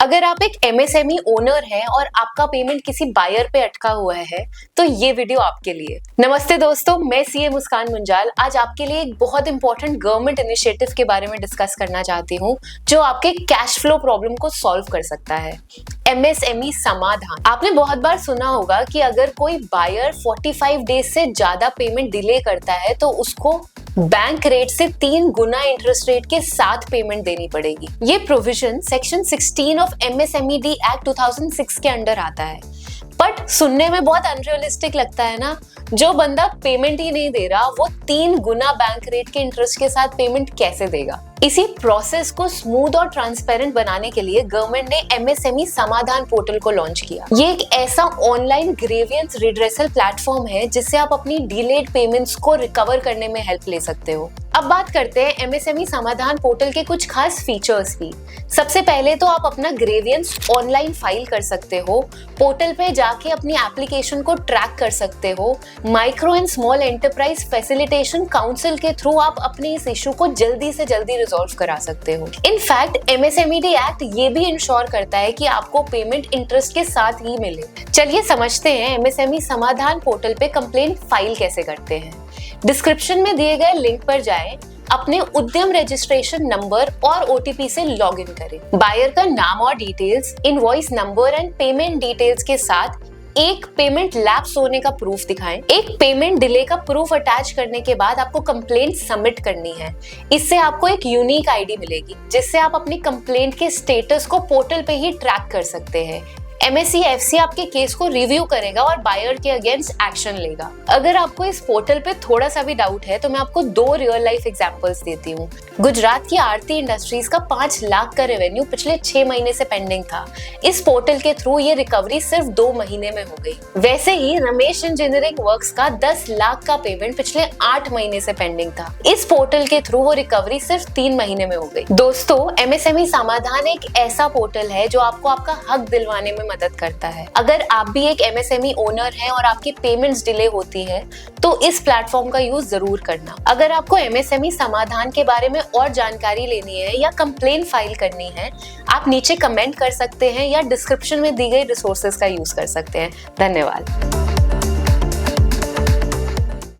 अगर आप एक एमएसएमई ओनर हैं और आपका पेमेंट किसी बायर पे अटका हुआ है तो ये वीडियो आपके लिए। नमस्ते दोस्तों, मैं सीए मुस्कान मुंजाल आज आपके लिए एक बहुत इंपॉर्टेंट गवर्नमेंट इनिशिएटिव के बारे में डिस्कस करना चाहती हूँ जो आपके कैश फ्लो प्रॉब्लम को सॉल्व कर सकता है। एमएसएमई समाधान। आपने बहुत बार सुना होगा कि अगर कोई बायर 45 डेज से ज्यादा पेमेंट डिले करता है तो उसको बैंक रेट से 3 गुना इंटरेस्ट रेट के साथ पेमेंट देनी पड़ेगी। ये provision section 16 of MSMED act 2006 के अंडर आता है। बट सुनने में बहुत अनरियलिस्टिक लगता है ना, जो बंदा पेमेंट ही नहीं दे रहा वो 3 गुना बैंक रेट के इंटरेस्ट के साथ पेमेंट कैसे देगा। इसी प्रोसेस को स्मूथ और ट्रांसपेरेंट बनाने के लिए गवर्नमेंट ने एमएसएमई समाधान पोर्टल को लॉन्च किया। ये एक ऐसा ऑनलाइन ग्रीवियंस रिड्रेसल प्लेटफॉर्म है जिससे आप अपनी डिलेड पेमेंट्स को रिकवर करने में हेल्प ले सकते हो। अब बात करते हैं एमएसएमई समाधान पोर्टल के कुछ खास फीचर्स की। सबसे पहले तो आप अपना ग्रीवियंस ऑनलाइन फाइल कर सकते हो, पोर्टल पे जाके अपनी एप्लीकेशन को ट्रैक कर सकते हो। Micro and small enterprise facilitation council के थ्रू आप अपने इस इशू को जल्दी से जल्दी रिजॉल्व करा सकते हो। इनफैक्ट एमएसएमईडी एक्ट ये भी इंश्योर करता है कि आपको पेमेंट इंटरेस्ट के साथ ही मिले। चलिए समझते हैं एमएसएमई समाधान पोर्टल पे कंप्लेंट फाइल कैसे करते हैं। डिस्क्रिप्शन में दिए गए लिंक पर जाएं, अपने उद्यम रजिस्ट्रेशन नंबर और ओटीपी से लॉग इन करें। बायर का नाम और details, invoice number and payment details के साथ एक पेमेंट लैप्स होने का प्रूफ दिखाएं। एक पेमेंट डिले का प्रूफ अटैच करने के बाद आपको कंप्लेंट सबमिट करनी है। इससे आपको एक यूनिक आईडी मिलेगी जिससे आप अपनी कंप्लेंट के स्टेटस को पोर्टल पे ही ट्रैक कर सकते हैं। एमएसईएफसी आपके केस को रिव्यू करेगा और बायर के अगेंस्ट एक्शन लेगा। अगर आपको इस पोर्टल पे थोड़ा सा भी डाउट है तो मैं आपको 2 रियल लाइफ एग्जांपल्स देती हूँ। गुजरात की आरती इंडस्ट्रीज का 5 लाख का रेवेन्यू पिछले 6 महीने से पेंडिंग था। इस पोर्टल के थ्रू ये रिकवरी सिर्फ 2 महीने में हो गई। वैसे ही रमेश इंजीनियरिंग वर्क्स का 10 लाख का पेमेंट पिछले 8 महीने से पेंडिंग था। इस पोर्टल के थ्रू वो रिकवरी सिर्फ 3 महीने में हो गई। दोस्तों, एमएसएमई समाधान एक ऐसा पोर्टल है जो आपको आपका हक दिलवाने में मदद करता है। अगर आप भी एक एमएसएमई ओनर हैं और आपकी पेमेंट्स डिले होती है तो इस प्लेटफॉर्म का यूज जरूर करना। अगर आपको एमएसएमई समाधान के बारे में और जानकारी लेनी है या कंप्लेंट फाइल करनी है, आप नीचे कमेंट कर सकते हैं या डिस्क्रिप्शन में दी गई रिसोर्सेज का यूज कर सकते हैं। धन्यवाद।